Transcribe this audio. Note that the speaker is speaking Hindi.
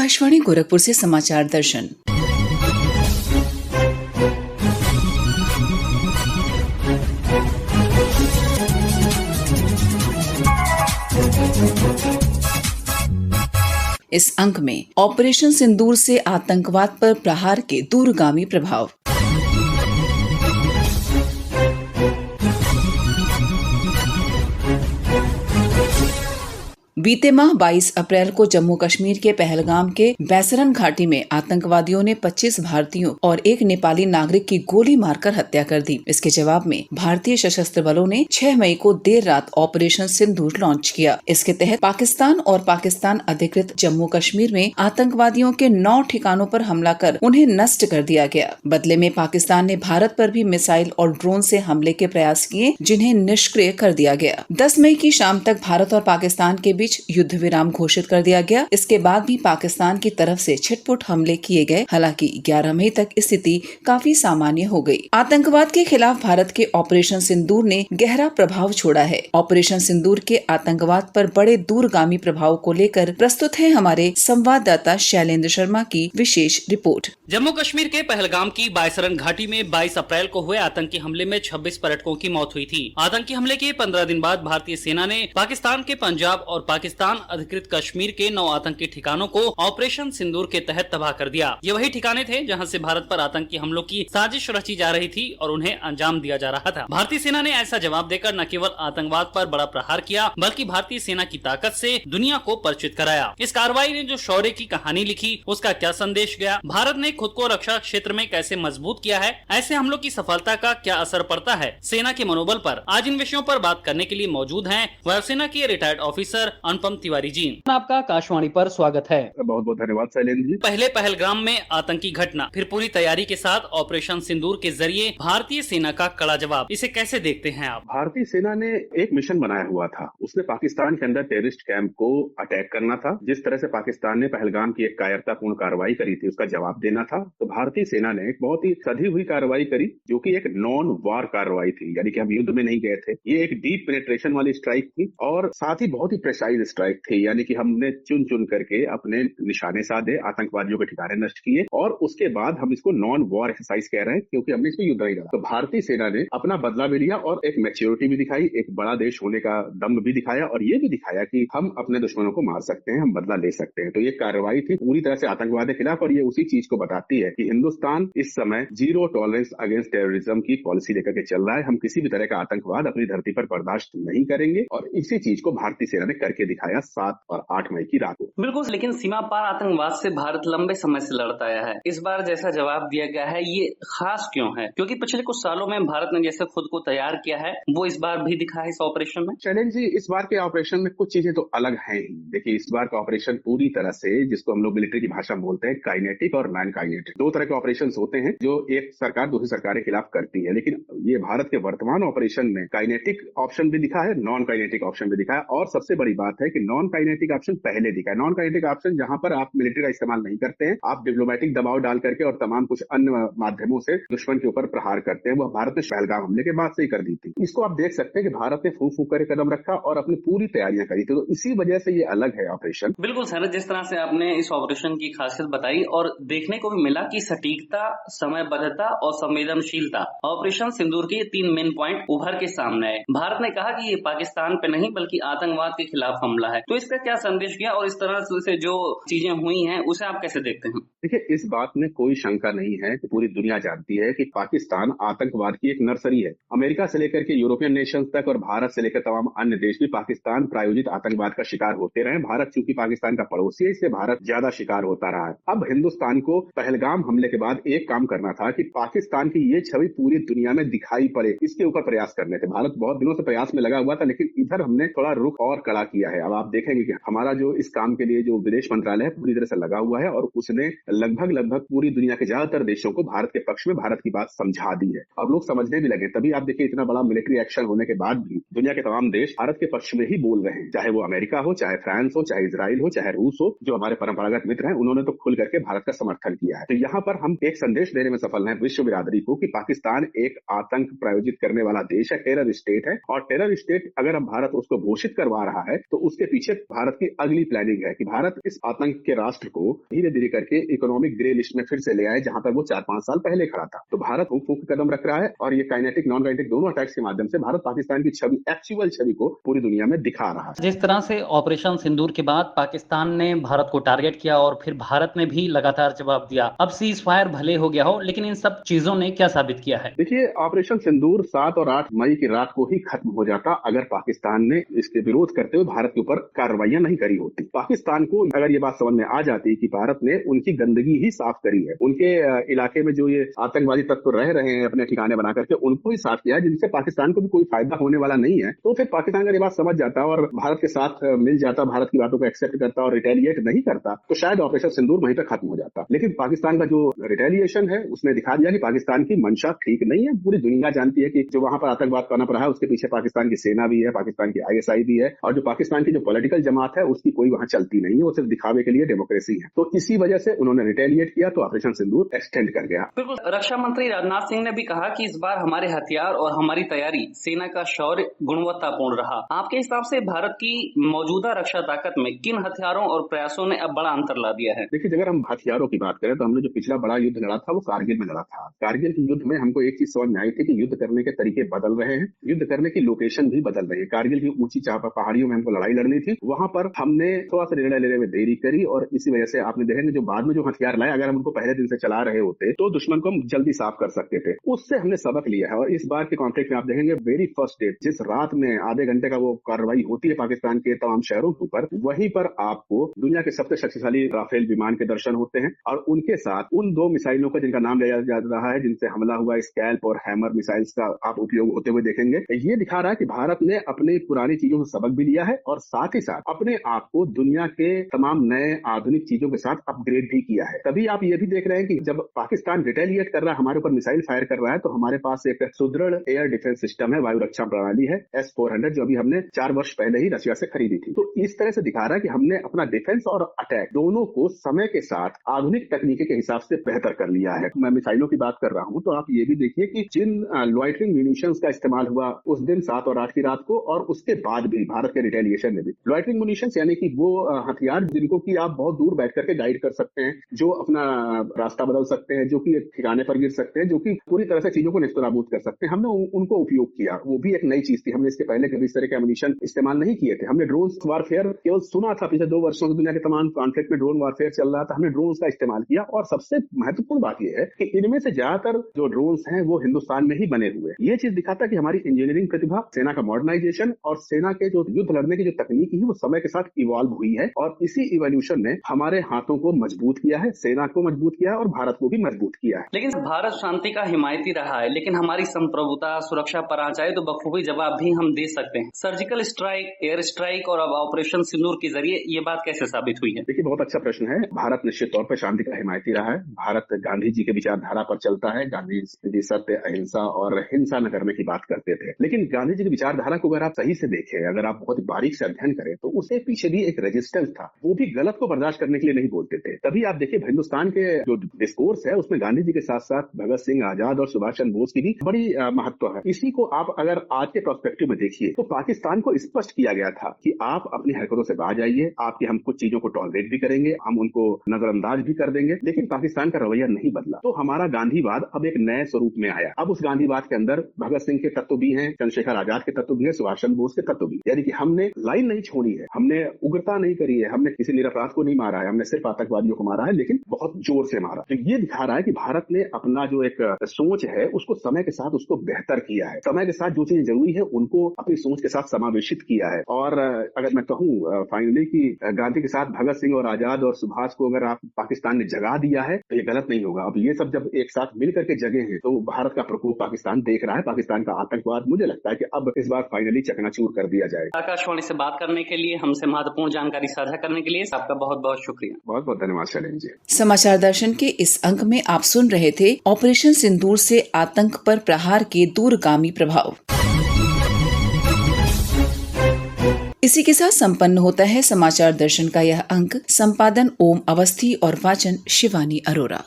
आकाशवाणी गोरखपुर से समाचार दर्शन। इस अंक में ऑपरेशन सिंदूर से आतंकवाद पर प्रहार के दूरगामी प्रभाव। बीते माह 22 अप्रैल को जम्मू कश्मीर के पहलगाम के बैसरन घाटी में आतंकवादियों ने 25 भारतीयों और एक नेपाली नागरिक की गोली मारकर हत्या कर दी। इसके जवाब में भारतीय सशस्त्र बलों ने 6 मई को देर रात ऑपरेशन सिंदूर लॉन्च किया। इसके तहत पाकिस्तान और पाकिस्तान अधिकृत जम्मू कश्मीर में आतंकवादियों के 9 ठिकानों पर हमला कर उन्हें नष्ट कर दिया गया। बदले में पाकिस्तान ने भारत पर भी मिसाइल और ड्रोन से हमले के प्रयास किए, जिन्हें निष्क्रिय कर दिया गया। 10 मई की शाम तक भारत और पाकिस्तान के बीच युद्ध विराम घोषित कर दिया गया। इसके बाद भी पाकिस्तान की तरफ से छिटपुट हमले किए गए। हालांकि 11 मई तक स्थिति काफी सामान्य हो गई। आतंकवाद के खिलाफ भारत के ऑपरेशन सिंदूर ने गहरा प्रभाव छोड़ा है। ऑपरेशन सिंदूर के आतंकवाद पर बड़े दूरगामी प्रभाव को लेकर प्रस्तुत है हमारे संवाददाता शैलेंद्र शर्मा की विशेष रिपोर्ट। जम्मू कश्मीर के पहलगाम की बायसरन घाटी में 22 अप्रैल को हुए आतंकी हमले में 26 पर्यटकों की मौत हुई थी। आतंकी हमले के 15 दिन बाद भारतीय सेना ने पाकिस्तान के पंजाब और पाकिस्तान अधिकृत कश्मीर के 9 आतंकी ठिकानों को ऑपरेशन सिंदूर के तहत तबाह कर दिया। ये वही ठिकाने थे जहां से भारत पर आतंकी हमलों की साजिश रची जा रही थी और उन्हें अंजाम दिया जा रहा था। भारतीय सेना ने ऐसा जवाब देकर न केवल आतंकवाद पर बड़ा प्रहार किया, बल्कि भारतीय सेना की ताकत से दुनिया को परिचित कराया। इस कार्रवाई ने जो शौर्य की कहानी लिखी, उसका क्या संदेश गया, भारत ने खुद को रक्षा क्षेत्र में कैसे मजबूत किया है, ऐसे हमलों की सफलता का क्या असर पड़ता है सेना के मनोबल पर। आज इन विषयों पर बात करने के लिए मौजूद हैं वायुसेना के रिटायर्ड ऑफिसर अनुपम तिवारी जी। आपका आकाशवाणी पर स्वागत है। बहुत बहुत धन्यवाद शैलेंद्र जी। पहले पहलगाम में आतंकी घटना, फिर पूरी तैयारी के साथ ऑपरेशन सिंदूर के जरिए भारतीय सेना का कड़ा जवाब, इसे कैसे देखते हैं आप? भारतीय सेना ने एक मिशन बनाया हुआ था। उसने पाकिस्तान के अंदर टेररिस्ट कैंप को अटैक करना था। जिस तरह से पाकिस्तान ने पहलगाम की एक कायरतापूर्ण कार्रवाई करी थी, उसका जवाब देना था। तो भारतीय सेना ने एक बहुत ही सधी हुई कार्रवाई करी, जो कि एक नॉन वार कार्रवाई थी, यानी कि हम युद्ध में नहीं गए थे। ये एक डीप पेनिट्रेशन वाली स्ट्राइक थी और साथ ही बहुत ही प्रेसाइज स्ट्राइक थी, यानी कि हमने चुन चुन करके अपने निशाने साधे, आतंकवादियों के ठिकाने नष्ट किए और उसके बाद हम इसको नॉन वॉर एक्सरसाइज कह रहे हैं, क्योंकि हमने इसमें युद्ध नहीं करा। तो भारतीय सेना ने अपना बदला भी लिया और एक मैच्योरिटी भी दिखाई, एक बड़ा देश होने का दम भी दिखाया और ये भी दिखाया कि हम अपने दुश्मनों को मार सकते हैं, हम बदला ले सकते हैं। तो ये कार्रवाई थी पूरी तरह से आतंकवाद के खिलाफ और ये उसी चीज को बताती है कि हिंदुस्तान इस समय जीरो टॉलरेंस अगेंस्ट टेररिज्म की पॉलिसी लेकर के चल रहा है। हम किसी भी तरह का आतंकवाद अपनी धरती पर बर्दाश्त नहीं करेंगे और इसी चीज को भारतीय सेना ने करके दिखाया 7 और 8 मई की रात को। बिल्कुल, लेकिन सीमा पार आतंकवाद से भारत लंबे समय से लड़ता आया है। इस बार जैसा जवाब दिया गया है, ये खास क्यों है? क्योंकि पिछले कुछ सालों में भारत ने जैसे खुद को तैयार किया है, वो इस बार भी दिखा है इस ऑपरेशन में। शैलेंद्र जी, इस बार के ऑपरेशन में कुछ चीजें तो अलग हैं ही। देखिए, इस बार का ऑपरेशन पूरी तरह से, जिसको हम लोग मिलिट्री की भाषा में बोलते हैं, काइनेटिक और नॉन काइनेटिक, 2 तरह के ऑपरेशन होते हैं जो एक सरकार दूसरी सरकार के खिलाफ करती है। लेकिन ये भारत के वर्तमान ऑपरेशन में काइनेटिक ऑप्शन भी दिखा है, नॉन काइनेटिक ऑप्शन भी दिखा है और सबसे बड़ी बात है कि नॉन काइनेटिक ऑप्शन पहले दिखा है। नॉन काइनेटिक ऑप्शन जहां पर आप मिलिट्री का इस्तेमाल नहीं करते हैं, आप डिप्लोमेटिक दबाव डाल करके और तमाम कुछ अन्य माध्यमों से दुश्मन के ऊपर प्रहार करते हैं। वो भारत ने पहलगाम हमले के बाद से ही कर दी थी। इसको आप देख सकते हैं कि भारत ने फूंक फूंक कर कदम रखा और अपनी पूरी तैयारियां करी थी। तो इसी वजह से ये अलग है ऑपरेशन। बिल्कुल सर, जिस तरह से आपने इस ऑपरेशन की खासियत बताई और देखने को भी मिला कि सटीकता, समयबद्धता और संवेदनशीलता, ऑपरेशन सिंदूर के 3 मेन पॉइंट उभर के सामने आए। भारत ने कहा कि ये पाकिस्तान पे नहीं बल्कि आतंकवाद के खिलाफ हमला है। तो इसका क्या संदेश गया और इस तरह से जो चीजें हुई हैं उसे आप कैसे देखते हैं? देखिए, इस बात में कोई शंका नहीं है कि पूरी दुनिया जानती है कि पाकिस्तान आतंकवाद की एक नर्सरी है। अमेरिका से लेकर के यूरोपियन नेशंस तक और भारत से लेकर तमाम अन्य देश भी पाकिस्तान प्रायोजित आतंकवाद का शिकार होते रहे। भारत चूंकि पाकिस्तान का पड़ोसी है, इसलिए भारत ज्यादा शिकार होता रहा है। अब हिंदुस्तान को पहलगाम हमले के बाद एक काम करना था कि पाकिस्तान की ये छवि पूरी दुनिया में दिखाई पड़े, इसके ऊपर प्रयास करने थे। भारत बहुत दिनों से प्रयास में लगा हुआ था, लेकिन इधर हमने थोड़ा रुख और कड़ा किया है। अब आप देखेंगे कि हमारा जो इस काम के लिए जो विदेश मंत्रालय है पूरी तरह से लगा हुआ है और उसने लगभग पूरी दुनिया के ज्यादातर देशों को भारत के पक्ष में भारत की बात समझा दी है और लोग समझने भी लगे। तभी आप देखिए, इतना बड़ा मिलिट्री एक्शन होने के बाद भी दुनिया के तमाम देश भारत के पक्ष में ही बोल रहे हैं, चाहे वो अमेरिका हो, चाहे फ्रांस हो, चाहे इजराइल हो, चाहे रूस हो, जो हमारे परंपरागत मित्र हैं, उन्होंने तो खुल करके भारत का समर्थन किया है। तो यहाँ पर हम एक संदेश देने में सफल हैं विश्व बिरादरी को कि पाकिस्तान एक आतंक प्रायोजित करने वाला देश है, टेरर स्टेट है और टेरर स्टेट अगर हम भारत उसको घोषित करवा रहा है तो तो उसके पीछे भारत की अगली प्लानिंग है कि भारत इस आतंक के राष्ट्र को धीरे धीरे करके इकोनॉमिक ग्रे लिस्ट में फिर से ले आए, जहां पर वो 4-5 साल पहले खड़ा था। तो भारत फूंक फूंक कदम रख रहा है और ये काइनेटिक नॉन काइनेटिक दोनों अटैक्स के माध्यम से भारत पाकिस्तान की छवि, एक्चुअल छवि को पूरी दुनिया में दिखा रहा है। जिस तरह से ऑपरेशन सिंदूर के बाद पाकिस्तान ने भारत को टारगेट किया और फिर भारत ने भी लगातार जवाब दिया, अब सीज फायर भले हो गया हो, लेकिन इन सब चीजों ने क्या साबित किया है? देखिए, ऑपरेशन सिंदूर 7 और 8 मई की रात को ही खत्म हो जाता अगर पाकिस्तान ने इसके विरोध करते हुए भारत के ऊपर कार्रवाइयां नहीं करी होती। पाकिस्तान को अगर ये बात समझ में आ जाती कि भारत ने उनकी गंदगी ही साफ करी है, उनके इलाके में जो ये आतंकवादी तत्व रह रहे हैं अपने ठिकाने बना करके, उनको ही साफ किया है, जिनसे पाकिस्तान को भी कोई फायदा होने वाला नहीं है, तो फिर पाकिस्तान अगर ये बात समझ जाता और भारत के साथ मिल जाता, भारत की बातों को एक्सेप्ट करता और रिटेलिएट नहीं करता, तो शायद ऑपरेशन सिंदूर वहीं पर खत्म हो जाता। लेकिन पाकिस्तान का जो रिटेलिएशन है उसने दिखा दिया कि पाकिस्तान की मंशा ठीक नहीं है। पूरी दुनिया जानती है कि जो वहां पर आतंकवाद पनप रहा है उसके पीछे पाकिस्तान की सेना भी है, पाकिस्तान की ISI भी है, और जो पाकिस्तान की जो पॉलिटिकल जमात है उसकी कोई वहां चलती नहीं है, वो सिर्फ दिखावे के लिए डेमोक्रेसी है। तो इसी वजह से उन्होंने रिटेलिएट किया, तो ऑपरेशन सिंदूर एक्सटेंड कर गया। बिल्कुल, रक्षा मंत्री राजनाथ सिंह ने भी कहा कि इस बार हमारे हथियार और हमारी तैयारी, सेना का शौर्य गुणवत्तापूर्ण रहा। आपके हिसाब से भारत की मौजूदा रक्षा ताकत में किन हथियारों और प्रयासों ने अब बड़ा अंतर ला दिया है? देखिए, अगर हम हथियारों की बात करें तो हमने जो पिछला बड़ा युद्ध लड़ा था वो कारगिल में लड़ा था। कारगिल के युद्ध में हमको एक चीज समझ में आई थी कि युद्ध करने के तरीके बदल रहे हैं, युद्ध करने की लोकेशन भी बदल रही है। कारगिल की ऊंची पहाड़ियों में हमको लड़ाई लड़नी थी, वहां पर हमने थोड़ा सा निर्णय लेने में देरी करी, और इसी वजह से आपने देखेंगे जो बाद में जो हथियार लाए, अगर हम उनको पहले दिन से चला रहे होते तो दुश्मन को हम जल्दी साफ कर सकते थे। उससे हमने सबक लिया है, और इस बार के कॉन्फ्लिक्ट में आप देखेंगे वेरी फर्स्ट डे, जिस रात में आधे घंटे का वो कार्रवाई होती है पाकिस्तान के तमाम शहरों के ऊपर, वहीं पर आपको दुनिया के सबसे शक्तिशाली राफेल विमान के दर्शन होते हैं, और उनके साथ उन 2 मिसाइलों का जिनका नाम लिया जा रहा है, जिनसे हमला हुआ, स्कैल्प और हैमर मिसाइल्स का आप उपयोग होते हुए देखेंगे। ये दिखा रहा है कि भारत ने अपने पुरानी चीजों से सबक भी लिया है, और साथ ही साथ अपने आप को दुनिया के तमाम नए आधुनिक चीजों के साथ अपग्रेड भी किया है। तभी आप ये भी देख रहे हैं कि जब पाकिस्तान रिटेलिएट कर रहा है, हमारे ऊपर मिसाइल फायर कर रहा है, तो हमारे पास एक सुदृढ़ एयर डिफेंस सिस्टम है, वायु रक्षा प्रणाली है S-400, जो अभी हमने 4 वर्ष पहले ही रशिया से खरीदी थी। तो इस तरह से दिखा रहा है कि हमने अपना डिफेंस और अटैक दोनों को समय के साथ आधुनिक तकनीकी के हिसाब से बेहतर कर लिया है। मैं मिसाइलों की बात कर रहा हूं, तो आप ये भी देखिए कि जिन लॉइटरिंग म्यूनिशंस का इस्तेमाल हुआ उस दिन 7 और 8 की रात को, और उसके बाद भी भारत के रिटेलिएशन में भी लॉइटरिंग म्यूनिशंस, यानी कि वो हथियार जिनको कि आप बहुत दूर बैठ करके गाइड कर सकते हैं, जो अपना रास्ता बदल सकते हैं, जो कि एक ठिकाने पर गिर सकते हैं, जो कि पूरी तरह से चीजों को नेस्तनाबूद कर सकते हैं, हमने उनको उपयोग किया। वो भी एक नई चीज थी, हमने इसके पहले कभी इस तरह के एमुनिशन इस्तेमाल नहीं किए थे। हमने ड्रोन वारफेयर केवल सुना था, पिछले 2 वर्षों से दुनिया के तमाम कॉन्फ्लिक्ट में ड्रोन वारफेयर चल रहा था, हमने ड्रोन का इस्तेमाल किया। और सबसे महत्वपूर्ण बात यह है कि इनमें से ज्यादातर जो ड्रोन्स हैं वो हिंदुस्तान में ही बने हुए। ये चीज दिखाता है कि हमारी इंजीनियरिंग प्रतिभा, सेना का मॉडर्नाइजेशन और सेना के जो युद्ध लड़ने की जो तकनीक है वो समय के साथ इवॉल्व हुई है, और इसी इवोल्यूशन ने हमारे हाथों को मजबूत किया है, सेना को मजबूत किया है और भारत को भी मजबूत किया है। लेकिन भारत शांति का हिमायती रहा है, लेकिन हमारी संप्रभुता, सुरक्षा पर आ जाए तो बखूबी जवाब भी हम दे सकते हैं। सर्जिकल स्ट्राइक, एयर स्ट्राइक और अब ऑपरेशन सिंदूर के जरिए ये बात कैसे साबित हुई है? देखिए, बहुत अच्छा प्रश्न है। भारत निश्चित तौर पर शांति का हिमायती रहा है। भारत गांधी जी के विचारधारा पर चलता है। गांधी जी सत्य, अहिंसा और हिंसा न करने की बात करते थे, लेकिन गांधी जी की विचारधारा को अगर आप सही से देखें, अगर आप बहुत बारीक से अध्ययन करें, तो उसके पीछे भी एक रेजिस्टेंस था। वो भी गलत को बर्दाश्त करने के लिए नहीं बोलते थे। तभी आप देखिए हिंदुस्तान के जो डिस्कोर्स है उसमें गांधी जी के साथ साथ भगत सिंह, आजाद और सुभाष चंद्र बोस की भी बड़ी महत्व है। इसी को आप अगर आज के पर्सपेक्टिव में देखिए तो पाकिस्तान को स्पष्ट किया गया था कि आप अपनी हरकतों से बाहर जाइए, आपकी हम कुछ चीजों को टॉलरेट भी करेंगे, हम उनको नजरअंदाज भी कर देंगे, लेकिन पाकिस्तान का रवैया नहीं बदला। तो हमारा गांधीवाद अब एक नए स्वरूप में आया। अब उस गांधीवाद के अंदर भगत सिंह के तत्व भी हैं, चंद्रशेखर आजाद के तत्व भी है, सुभाष चंद्र बोस के तत्व भी, यानी कि हमने लाइन नहीं छोड़ी है, हमने उग्रता नहीं करी है, हमने किसी निरपराध को नहीं मारा है, हमने सिर्फ आतंकवादियों को मारा है, लेकिन बहुत जोर से मारा। तो ये दिखा रहा है कि भारत ने अपना जो एक सोच है उसको समय के साथ उसको बेहतर किया है। समय के साथ जो चीजें जरूरी है उनको अपनी सोच के साथ समावेशित किया है। और अगर मैं कहूँ फाइनली कि गांधी के साथ भगत सिंह और आजाद और सुभाष को अगर आप पाकिस्तान ने जगा दिया है तो ये गलत नहीं होगा। अब ये सब जब एक साथ मिल करके जगे हैं तो भारत का प्रकोप पाकिस्तान देख रहा है, पाकिस्तान का आतंकवाद मुझे लगता है कि अब इस बार फाइनली चकनाचूर कर दिया जाएगा। आकाशवाणी से बात करने के लिए, हमसे महत्वपूर्ण जानकारी साझा करने के लिए आपका बहुत बहुत शुक्रिया। बहुत बहुत धन्यवाद शैलेंद्र जी। समाचार दर्शन के इस अंक में आप सुन रहे थे ऑपरेशन सिंदूर से आतंक पर प्रहार के दूरगामी प्रभाव। इसी के साथ संपन्न होता है समाचार दर्शन का यह अंक। संपादन ओम अवस्थी और वाचन शिवानी अरोरा।